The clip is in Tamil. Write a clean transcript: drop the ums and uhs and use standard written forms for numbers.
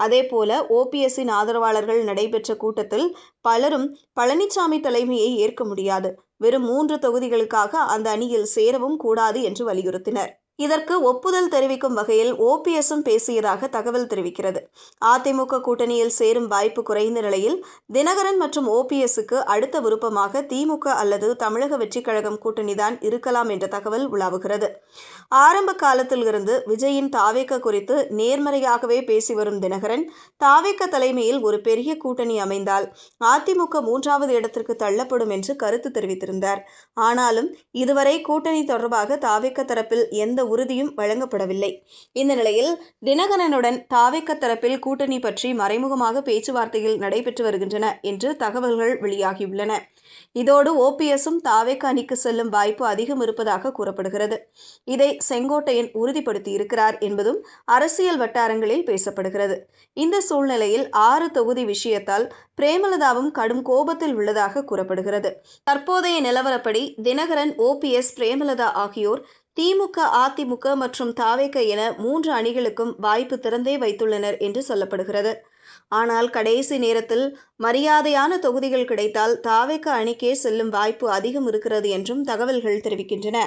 அதேபோல ஓபிஎஸ்ஸின் ஆதரவாளர்கள் நடைபெற்ற கூட்டத்தில் பலரும் பழனிசாமி தலைமையை ஏற்க முடியாது, வெறும் 3 தொகுதிகளுக்காக அந்த அணியில் சேரவும் கூடாது என்று வலியுறுத்தினர். இதற்கு ஒப்புதல் தெரிவிக்கும் வகையில் ஓபிஎஸ்ஸும் பேசியதாக தகவல் தெரிவிக்கிறது. அதிமுக கூட்டணியில் சேரும் வாய்ப்பு குறைந்த நிலையில் தினகரன் மற்றும் ஓபிஎஸ்ஸுக்கு அடுத்த விருப்பமாக திமுக அல்லது தமிழக வெற்றிக் கழகம் கூட்டணிதான் இருக்கலாம் என்ற தகவல் உலாவுகிறது. ஆரம்ப காலத்தில் இருந்து விஜயின் தாவேக குறித்து நேர்மறையாகவே பேசி வரும் தினகரன், தாவேக தலைமையில் ஒரு பெரிய கூட்டணி அமைந்தால் அதிமுக 3வது இடத்திற்கு தள்ளப்படும் என்று கருத்து தெரிவித்திருந்தார். ஆனாலும் இதுவரை கூட்டணி தொடர்பாக தாவேக தரப்பில் எந்த உறுதியும் வழங்கப்படவில்லை. இந்த நிலையில் தினகரனுடன் தாவேக தரப்பில் கூட்டணி பற்றி மறைமுகமாக பேச்சுவார்த்தைகள் நடைபெற்று வருகின்றன என்று தகவல்கள் வெளியாகியுள்ளன. இதோடு ஓபிஎஸ்ஸும் தாவேக அணிக்கு செல்லும் வாய்ப்பு அதிகம் இருப்பதாக கூறப்படுகிறது. இதை செங்கோட்டையன் உறுதிப்படுத்தியிருக்கிறார் என்பதும் அரசியல் வட்டாரங்களில் பேசப்படுகிறது. இந்த சூழ்நிலையில் 6 தொகுதி விஷயத்தால் பிரேமலதாவும் கடும் கோபத்தில் உள்ளதாக கூறப்படுகிறது. தற்போதைய நிலவரப்படி தினகரன், ஓபிஎஸ், பிரேமலதா ஆகியோர் திமுக, அதிமுக மற்றும் தாவேக என 3 அணிகளுக்கும் வாய்ப்பு திறந்தே வைத்துள்ளனர் என்று சொல்லப்படுகிறது. ஆனால் கடைசி நேரத்தில் மரியாதையான தொகுதிகள் கிடைத்தால் தாவேக அணிக்கே செல்லும் வாய்ப்பு அதிகம் இருக்கிறது என்றும் தகவல்கள் தெரிவிக்கின்றன.